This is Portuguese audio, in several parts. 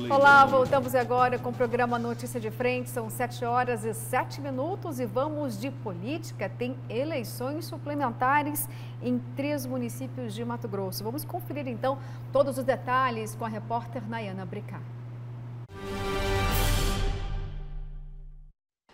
Olá, voltamos agora com o programa Notícia de Frente. São 7h07 e vamos de política. Tem eleições suplementares em 3 municípios de Mato Grosso. Vamos conferir então todos os detalhes com a repórter Nayana Bricá.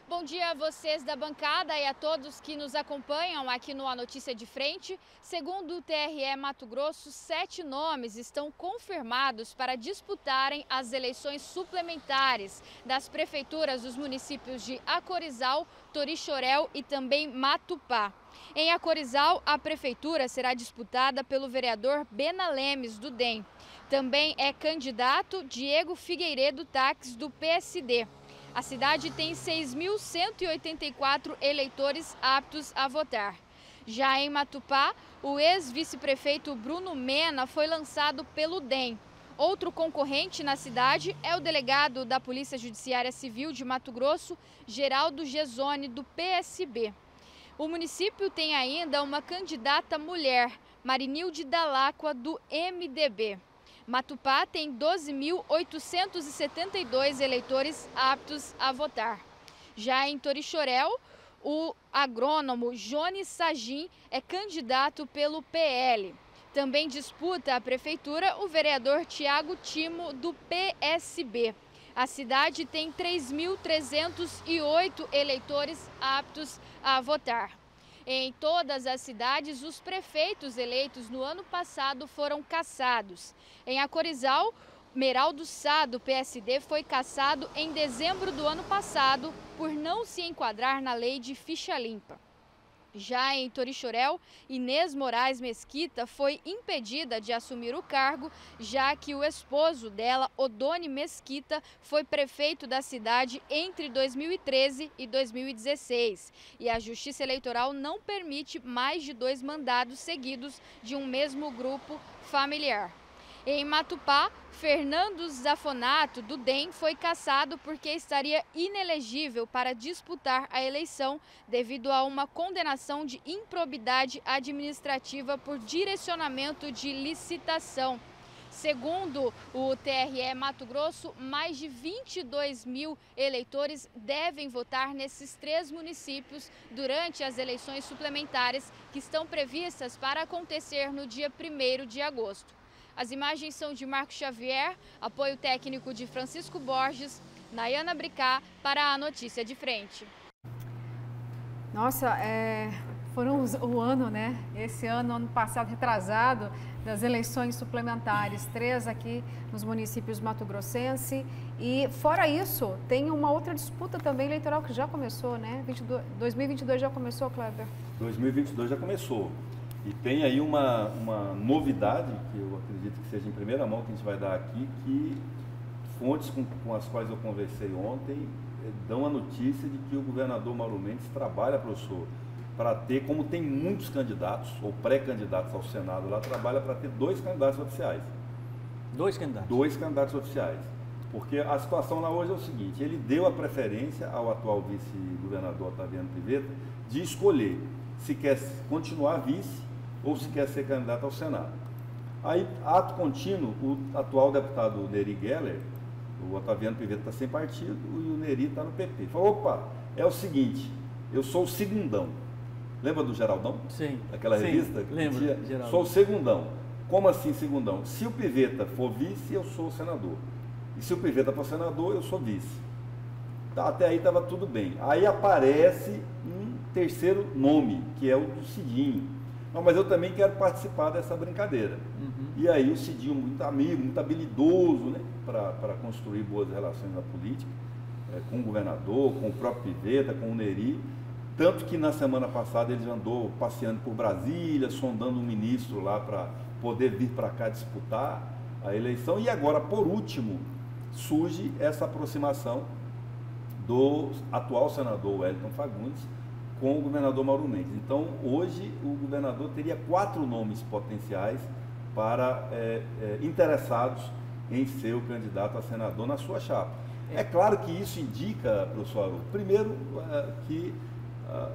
Bom dia a vocês da bancada e a todos que nos acompanham aqui no A Notícia de Frente. Segundo o TRE Mato Grosso, 7 nomes estão confirmados para disputarem as eleições suplementares das prefeituras dos municípios de Acorizal, Torixoréu e também Matupá. Em Acorizal, a prefeitura será disputada pelo vereador Bena Lemes, do DEM. Também é candidato Diego Figueiredo Taques, do PSD. A cidade tem 6.184 eleitores aptos a votar. Já em Matupá, o ex-vice-prefeito Bruno Mena foi lançado pelo DEM. Outro concorrente na cidade é o delegado da Polícia Judiciária Civil de Mato Grosso, Geraldo Gesoni, do PSB. O município tem ainda uma candidata mulher, Marinilde Dalacqua, do MDB. Matupá tem 12.872 eleitores aptos a votar. Já em Torixoréu, o agrônomo Jones Sagim é candidato pelo PL. Também disputa a prefeitura o vereador Tiago Timo, do PSB. A cidade tem 3.308 eleitores aptos a votar. Em todas as cidades, os prefeitos eleitos no ano passado foram cassados. Em Acorizal, Meraldo Sá, do PSD, foi cassado em dezembro do ano passado por não se enquadrar na lei de ficha limpa. Já em Torixoréu, Inês Moraes Mesquita foi impedida de assumir o cargo, já que o esposo dela, Odone Mesquita, foi prefeito da cidade entre 2013 e 2016. E a Justiça Eleitoral não permite mais de 2 mandados seguidos de um mesmo grupo familiar. Em Matupá, Fernando Zafonato, do DEM, foi cassado porque estaria inelegível para disputar a eleição devido a uma condenação de improbidade administrativa por direcionamento de licitação. Segundo o TRE Mato Grosso, mais de 22 mil eleitores devem votar nesses 3 municípios durante as eleições suplementares que estão previstas para acontecer no dia 1º de agosto. As imagens são de Marcos Xavier, apoio técnico de Francisco Borges, Nayana Bricá, para a Notícia de Frente. Nossa, foram o ano, né? Esse ano passado, retrasado, das eleições suplementares, 3 aqui nos municípios mato-grossense. E fora isso, tem uma outra disputa também eleitoral que já começou, né? 2022 já começou, Kleber? 2022 já começou. E tem aí uma novidade, que eu acredito que seja em primeira mão que a gente vai dar aqui, que fontes com as quais eu conversei ontem dão a notícia de que o governador Mauro Mendes trabalha, professor, para ter, como tem muitos candidatos, ou pré-candidatos ao Senado lá, trabalha para ter 2 candidatos oficiais. 2 candidatos? 2 candidatos oficiais. Porque a situação lá hoje é o seguinte, ele deu a preferência ao atual vice-governador Otaviano Pivetta de escolher se quer continuar vice ou se quer ser candidato ao Senado. Aí, ato contínuo, o atual deputado Neri Geller, o Otaviano Pivetta está sem partido e o Neri está no PP. Falou, opa, é o seguinte, eu sou o segundão. Lembra do Geraldão? Sim. Aquela revista? Lembro, Geraldão. Sou o segundão. Como assim segundão? Se o Pivetta for vice, eu sou o senador. E se o Pivetta for senador, eu sou vice. Tá, até aí estava tudo bem. Aí aparece um terceiro nome, que é o do Cidinho. Não, mas eu também quero participar dessa brincadeira. E aí o Cidinho, muito amigo, muito habilidoso, né, para construir boas relações na política, com o governador, com o próprio Pivetta, com o Neri. Tanto que na semana passada ele andou passeando por Brasília, sondando um ministro lá para poder vir para cá disputar a eleição. E agora, por último, surge essa aproximação do atual senador Wellington Fagundes com o governador Mauro Mendes. Então, hoje, o governador teria 4 nomes potenciais para interessados em ser o candidato a senador na sua chapa. É claro que isso indica, professor Haroldo, primeiro, que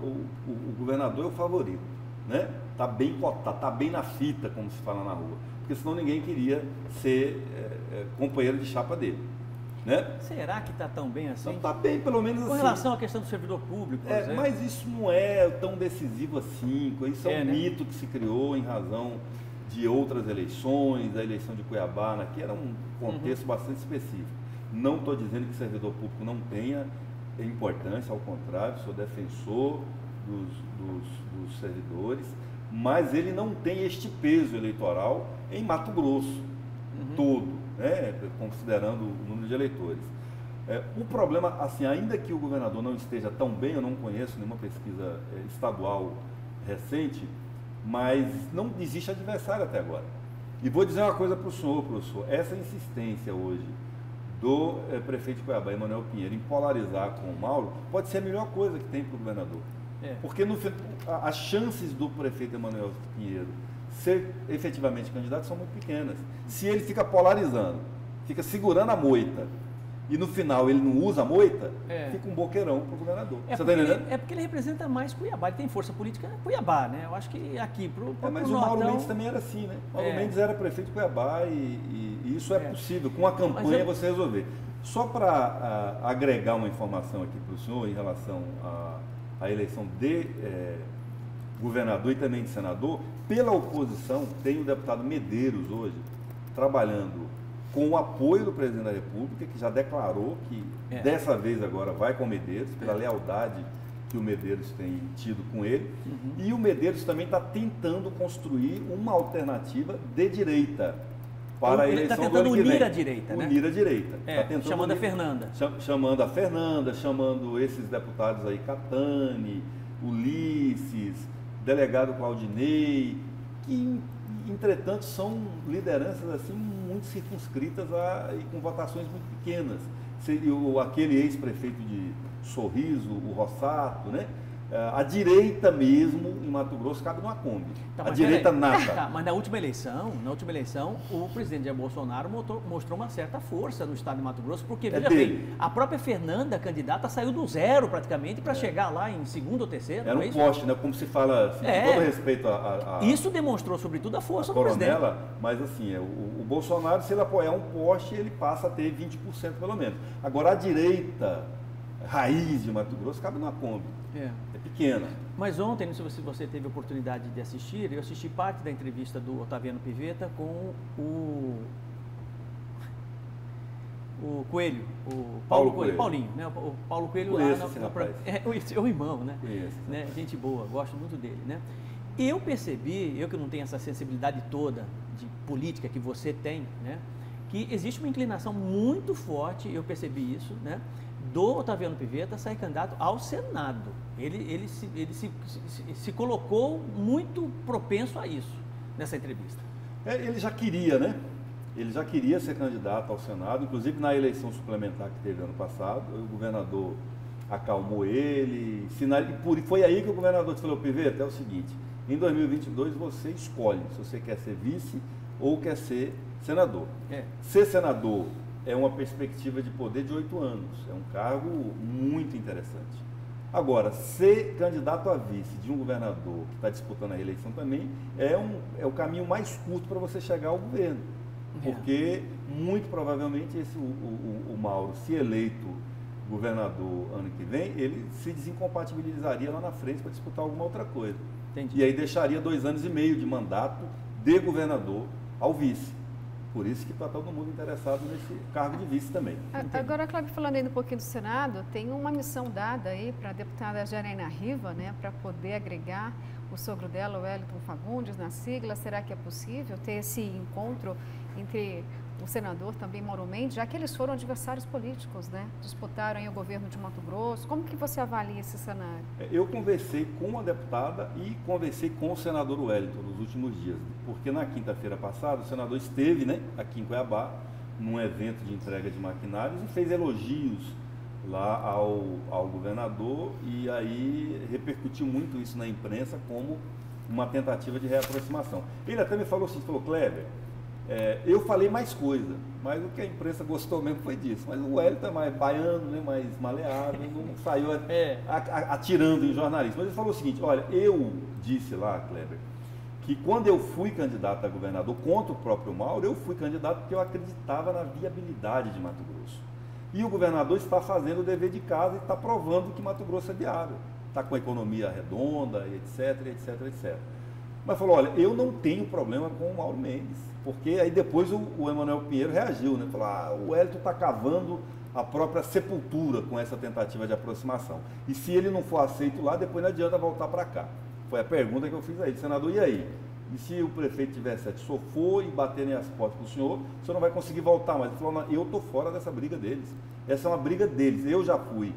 o governador é o favorito, né? Está bem cotado, está bem na fita, como se fala na rua, porque senão ninguém queria ser companheiro de chapa dele. Né? Será que está tão bem assim? Está bem, pelo menos assim. Com relação à questão do servidor público, por exemplo. Mas isso não é tão decisivo assim. Isso é um mito que se criou em razão de outras eleições, da eleição de Cuiabá, que era um contexto bastante específico. Não estou dizendo que o servidor público não tenha importância, ao contrário, sou defensor dos servidores, mas ele não tem este peso eleitoral em Mato Grosso todo, né, considerando o número de eleitores. O problema, assim, ainda que o governador não esteja tão bem, eu não conheço nenhuma pesquisa estadual recente, mas não existe adversário até agora. E vou dizer uma coisa para o senhor, professor, essa insistência hoje do prefeito de Cuiabá, Emanuel Pinheiro, em polarizar com o Mauro, pode ser a melhor coisa que tem para o governador. Porque as chances do prefeito Emanuel Pinheiro ser efetivamente candidato são muito pequenas. Se ele fica polarizando, fica segurando a moita, e no final ele não usa a moita, fica um boqueirão para o governador. Você está entendendo? É porque ele representa mais Cuiabá, ele tem força política Cuiabá, né? Eu acho que aqui pro mas o Mauro Mendes também era assim, né? O Mauro Mendes era prefeito de Cuiabá e isso é possível, com a campanha você resolver. Só para agregar uma informação aqui para o senhor em relação à eleição de governador e também de senador, pela oposição tem o deputado Medeiros hoje trabalhando com o apoio do presidente da República, que já declarou que dessa vez agora vai com o Medeiros, pela lealdade que o Medeiros tem tido com ele. E o Medeiros também está tentando construir uma alternativa de direita para a eleição do ano que vem. Unir a direita, né? Unir a direita. Chamando a Fernanda. Chamando a Fernanda, chamando esses deputados aí, Catani, Ulisses, delegado Claudinei, que entretanto são lideranças assim muito circunscritas e com votações muito pequenas. Seria aquele ex-prefeito de Sorriso, o Rossato, né? A direita mesmo em Mato Grosso cabe numa Kombi. A direita nada. Mas na última eleição, o presidente Jair Bolsonaro mostrou uma certa força no estado de Mato Grosso, porque veja bem, a própria Fernanda, candidata, saiu do zero praticamente para chegar lá em segundo ou terceiro. Era um poste, né? Como se fala, assim, com todo respeito a isso demonstrou sobretudo a força do presidente. Mas assim, o Bolsonaro, se ele apoiar um poste, ele passa a ter 20% pelo menos. Agora a direita raiz de Mato Grosso cabe numa Kombi. É pequena. Mas ontem, não sei se você teve a oportunidade de assistir, eu assisti parte da entrevista do Otaviano Pivetta com o Coelho, o Paulo Coelho, Paulinho, né? O Paulo Coelho lá o irmão, né? Né? Gente boa, gosto muito dele, né? E eu percebi, eu que não tenho essa sensibilidade toda de política que você tem, né? Que existe uma inclinação muito forte, eu percebi isso, né? Do Otaviano Pivetta sair candidato ao Senado. Ele se colocou muito propenso a isso nessa entrevista. Ele já queria, né? Ele já queria ser candidato ao Senado, inclusive na eleição suplementar que teve ano passado, o governador acalmou ele, foi aí que o governador falou: Pivetta, é o seguinte, em 2022 você escolhe se você quer ser vice ou quer ser senador. Ser senador é uma perspectiva de poder de 8 anos, é um cargo muito interessante. Agora, ser candidato a vice de um governador que está disputando a reeleição também é o caminho mais curto para você chegar ao governo. Porque, muito provavelmente, o Mauro, se eleito governador ano que vem, ele se desincompatibilizaria lá na frente para disputar alguma outra coisa. Entendi. E aí deixaria 2 anos e meio de mandato de governador ao vice. Por isso que está todo mundo interessado nesse cargo de vice também. Agora, Cláudio, falando ainda um pouquinho do Senado, tem uma missão dada aí para a deputada Janaína Riva, né, para poder agregar o sogro dela, o Wellington Fagundes, na sigla. Será que é possível ter esse encontro entre o senador também, Mauro Mendes, já que eles foram adversários políticos, né? Disputaram aí o governo de Mato Grosso. Como que você avalia esse cenário? Eu conversei com a deputada e conversei com o senador Wellington nos últimos dias, porque na quinta-feira passada o senador esteve, né, aqui em Cuiabá, num evento de entrega de maquinários e fez elogios lá ao governador, e aí repercutiu muito isso na imprensa como uma tentativa de reaproximação. Ele até me falou assim, Kleber, eu falei mais coisa, mas o que a imprensa gostou mesmo foi disso. Mas o Wellington é mais baiano, né, mais maleável, não saiu atirando em jornalistas. Mas ele falou o seguinte: olha, eu disse lá, Kleber, que quando eu fui candidato a governador contra o próprio Mauro, eu fui candidato porque eu acreditava na viabilidade de Mato Grosso. E o governador está fazendo o dever de casa e está provando que Mato Grosso é viável. Está com a economia redonda, etc, etc, etc. Mas falou, olha, eu não tenho problema com o Mauro Mendes, porque aí depois o Emanuel Pinheiro reagiu, né? Falou, o Wellington está cavando a própria sepultura com essa tentativa de aproximação. E se ele não for aceito lá, depois não adianta voltar para cá. Foi a pergunta que eu fiz a ele, senador, e aí? E se o prefeito tiver certo, se eu for e baterem as portas para o senhor não vai conseguir voltar mais. Ele falou, eu estou fora dessa briga deles. Essa é uma briga deles. Eu já fui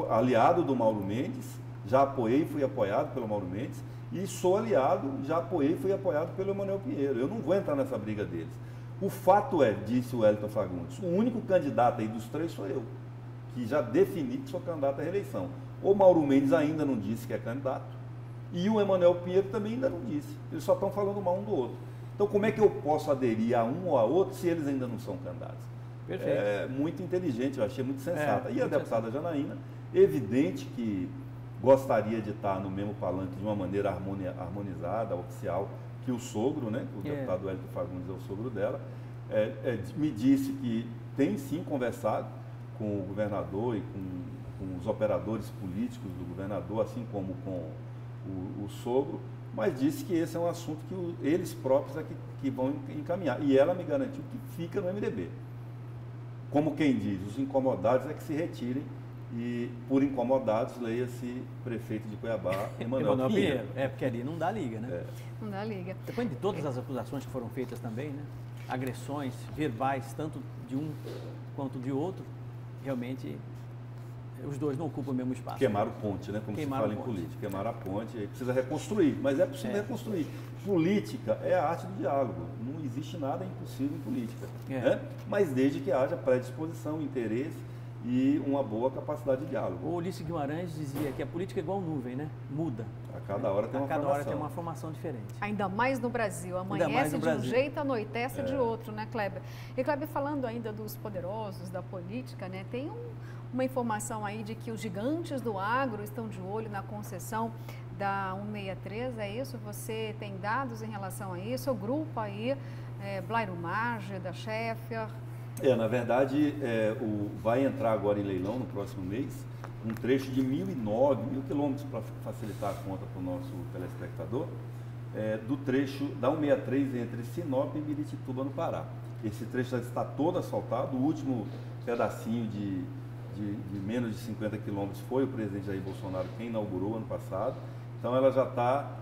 aliado do Mauro Mendes, já apoiei, fui apoiado pelo Mauro Mendes, e sou aliado, já apoiei, fui apoiado pelo Emanuel Pinheiro. Eu não vou entrar nessa briga deles. O fato é, disse o Wellington Fagundes, o único candidato aí dos três sou eu, que já defini que sou candidato à reeleição. O Mauro Mendes ainda não disse que é candidato, e o Emanuel Pinheiro também ainda não disse. Eles só estão falando mal um do outro. Então, como é que eu posso aderir a um ou a outro se eles ainda não são candidatos? Perfeito. É muito inteligente, eu achei muito sensata. E a deputada Janaína, evidente que gostaria de estar no mesmo palanque de uma maneira harmonizada, oficial, que o sogro, né? O deputado Wellington Fagundes é o sogro dela, me disse que tem sim conversado com o governador e com os operadores políticos do governador, assim como com o sogro, mas disse que esse é um assunto que eles próprios é que vão encaminhar. E ela me garantiu que fica no MDB. Como quem diz, os incomodados é que se retirem, e por incomodados, leia-se prefeito de Cuiabá, Emanuel Pinheiro. Porque ali não dá liga, né? Não dá liga. Depois de todas as acusações que foram feitas também, né? Agressões verbais, tanto de um quanto de outro, realmente os dois não ocupam o mesmo espaço. Queimaram ponte, né? Como se fala em política. Queimaram a ponte, aí precisa reconstruir, mas é possível reconstruir. Política é a arte do diálogo, não existe nada impossível em política. Né? Mas desde que haja predisposição, interesse e uma boa capacidade de diálogo. O Ulisses Guimarães dizia que a política é igual nuvem, né? Muda. A cada hora tem uma formação. Hora tem uma formação diferente. Ainda mais no Brasil. Amanhece de um jeito, anoitece de outro, né, Kleber? E Kleber, falando ainda dos poderosos, da política, né? Tem uma informação aí de que os gigantes do agro estão de olho na concessão da 163, é isso? Você tem dados em relação a isso? O grupo aí, Blairo Maggi, da Schaeffer... Na verdade, vai entrar agora em leilão no próximo mês um trecho de 1.009 quilômetros, para facilitar a conta para o nosso telespectador, do trecho da 163 entre Sinop e Miritituba, no Pará. Esse trecho já está todo asfaltado, o último pedacinho de menos de 50 quilômetros foi o presidente Jair Bolsonaro quem inaugurou ano passado, então ela já está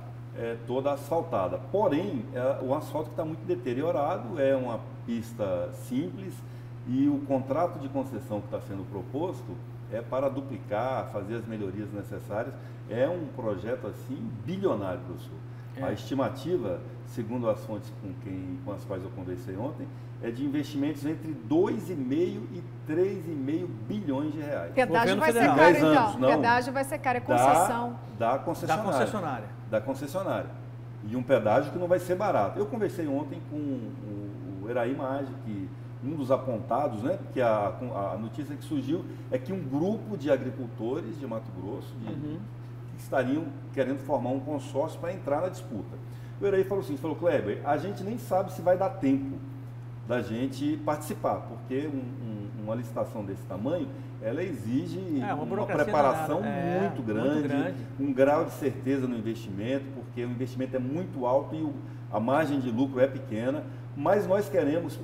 toda asfaltada. Porém, o asfalto está muito deteriorado, é uma pista simples e o contrato de concessão que está sendo proposto é para duplicar, fazer as melhorias necessárias. É um projeto assim bilionário, professor. A estimativa, segundo as fontes com as quais eu conversei ontem, é de investimentos entre 2,5 e 3,5 bilhões de reais. Pedágio vai ser caro, então. Pedágio vai ser caro, é concessão. Da concessionária. Da concessionária. E um pedágio que não vai ser barato. Eu conversei ontem com o Eraí Maggi, que um dos apontados, né, que a notícia que surgiu é que um grupo de agricultores de Mato Grosso estariam querendo formar um consórcio para entrar na disputa. O Eraí falou assim, Kleber, a gente nem sabe se vai dar tempo da gente participar, porque uma licitação desse tamanho, ela exige uma preparação muito grande, um grau de certeza no investimento, porque o investimento é muito alto e a margem de lucro é pequena, mas nós queremos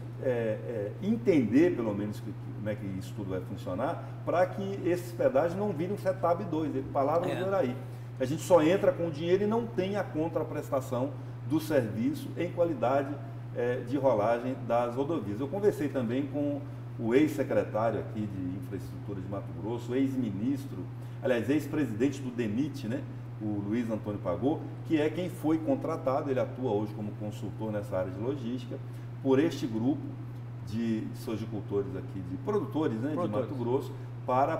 entender, pelo menos, como é que isso tudo vai funcionar, para que esses pedágios não virem um FETAB 2, palavras do Eraí. A gente só entra com o dinheiro e não tem a contraprestação do serviço em qualidade de rolagem das rodovias. Eu conversei também com o ex-secretário aqui de Infraestrutura de Mato Grosso, ex-ministro, aliás, ex-presidente do DENIT, né, o Luiz Antônio Pagô, que é quem foi contratado, ele atua hoje como consultor nessa área de logística, por este grupo de sojicultores aqui, de produtores, né, de Mato Grosso, para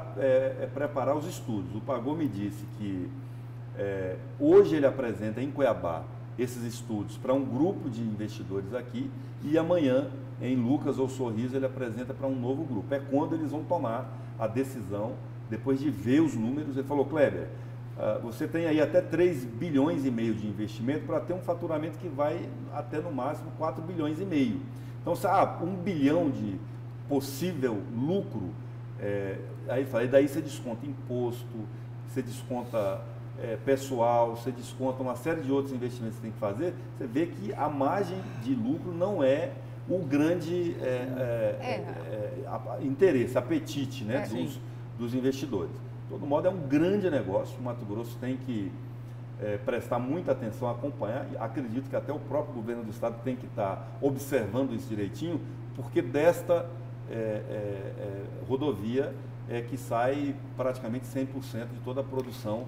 preparar os estudos. O Pagô me disse que hoje ele apresenta em Cuiabá esses estudos para um grupo de investidores aqui e amanhã em Lucas ou Sorriso ele apresenta para um novo grupo. É quando eles vão tomar a decisão, depois de ver os números. Ele falou, Kleber, você tem aí até 3,5 bilhões de investimento para ter um faturamento que vai até no máximo 4,5 bilhões. Então, 1 bilhão possível lucro, aí daí você desconta imposto, você desconta pessoal, você desconta uma série de outros investimentos que você tem que fazer, você vê que a margem de lucro não é o grande interesse, apetite, né, dos investidores. De todo modo, é um grande negócio, o Mato Grosso tem que prestar muita atenção, acompanhar, e acredito que até o próprio governo do estado tem que estar observando isso direitinho, porque desta rodovia que sai praticamente 100% de toda a produção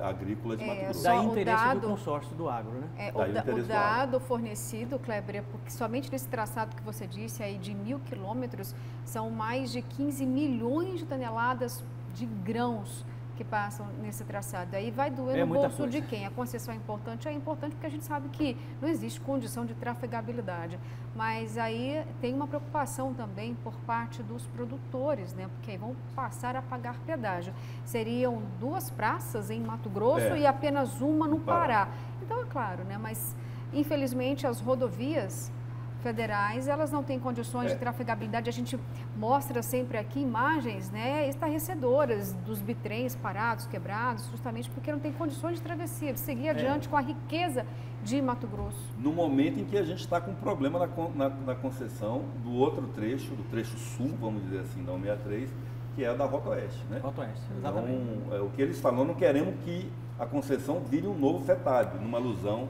agrícola de Mato Grosso. Dá interesse do consórcio do agro, né? O dado fornecido, Kleber, é porque somente nesse traçado que você disse aí de 1.000 quilômetros, são mais de 15 milhões de toneladas de grãos que passam nesse traçado. Aí vai doer no bolso de quem? A concessão é importante porque a gente sabe que não existe condição de trafegabilidade. Mas aí tem uma preocupação também por parte dos produtores, né? Porque aí vão passar a pagar pedágio. Seriam 2 praças em Mato Grosso e apenas uma no Pará. Então é claro, né? Mas infelizmente as rodovias federais, elas não têm condições de trafegabilidade. A gente mostra sempre aqui imagens, né, estarrecedoras dos bitrens parados, quebrados, justamente porque não tem condições de travessia, de seguir adiante com a riqueza de Mato Grosso. No momento em que a gente está com um problema na concessão do outro trecho, do trecho sul, vamos dizer assim, da 163, que é a da Rota Oeste, né? Rota Oeste, exatamente. Então, o que eles falam, não queremos que a concessão vire um novo FETAB, numa alusão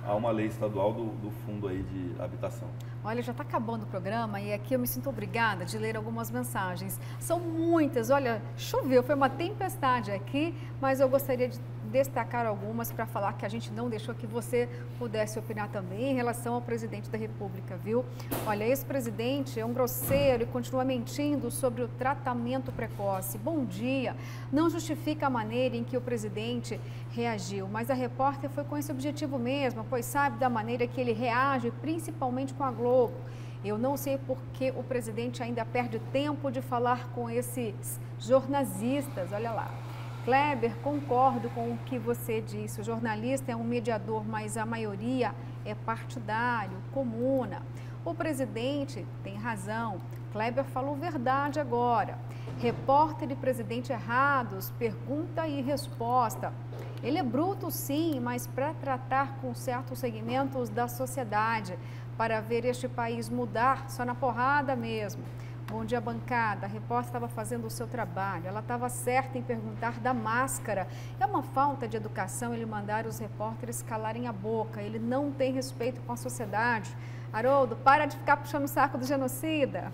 a uma lei estadual do fundo aí de habitação. Olha, já está acabando o programa e aqui eu me sinto obrigada de ler algumas mensagens. São muitas, olha, choveu, foi uma tempestade aqui, mas eu gostaria de destacar algumas para falar que a gente não deixou que você pudesse opinar também em relação ao presidente da República, viu? Olha, esse presidente é um grosseiro e continua mentindo sobre o tratamento precoce. Bom dia. Não justifica a maneira em que o presidente reagiu, mas a repórter foi com esse objetivo mesmo, pois sabe da maneira que ele reage, principalmente com a Globo. Eu não sei por que o presidente ainda perde tempo de falar com esses jornalistas, olha lá. Kleber, concordo com o que você disse. O jornalista é um mediador, mas a maioria é partidário, comuna. O presidente tem razão. Kleber falou verdade agora. Repórter e presidente errados, pergunta e resposta. Ele é bruto, sim, mas para tratar com certos segmentos da sociedade, para ver este país mudar, só na porrada mesmo. Bom dia, bancada. A repórter estava fazendo o seu trabalho. Ela estava certa em perguntar da máscara. É uma falta de educação ele mandar os repórteres calarem a boca. Ele não tem respeito com a sociedade. Haroldo, para de ficar puxando o saco do genocida.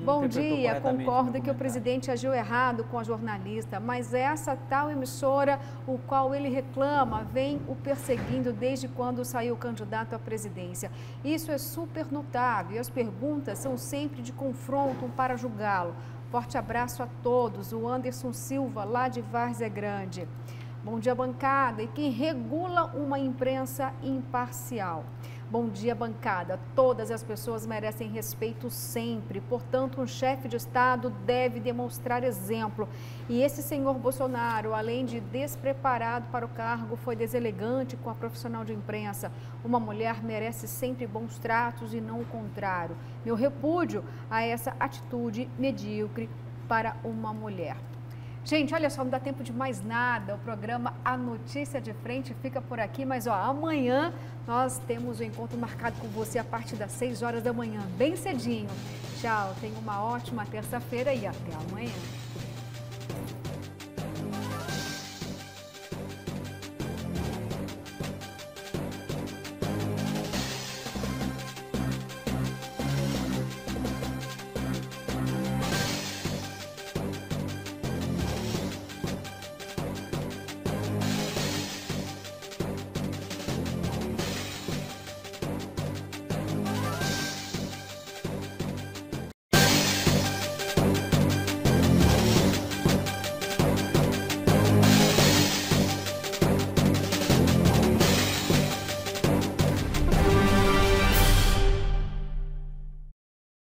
Bom dia, concordo que o presidente agiu errado com a jornalista, mas essa tal emissora, o qual ele reclama, vem o perseguindo desde quando saiu candidato à presidência. Isso é super notável e as perguntas são sempre de confronto para julgá-lo. Forte abraço a todos. O Anderson Silva, lá de Várzea Grande. Bom dia, bancada. E quem regula uma imprensa imparcial? Bom dia, bancada. Todas as pessoas merecem respeito sempre. Portanto, um chefe de Estado deve demonstrar exemplo. E esse senhor Bolsonaro, além de despreparado para o cargo, foi deselegante com a profissional de imprensa. Uma mulher merece sempre bons tratos e não o contrário. Meu repúdio a essa atitude medíocre para uma mulher. Gente, olha só, não dá tempo de mais nada. O programa A Notícia de Frente fica por aqui, mas ó, amanhã nós temos o encontro marcado com você a partir das 6 horas da manhã, bem cedinho. Tchau, tenha uma ótima terça-feira e até amanhã.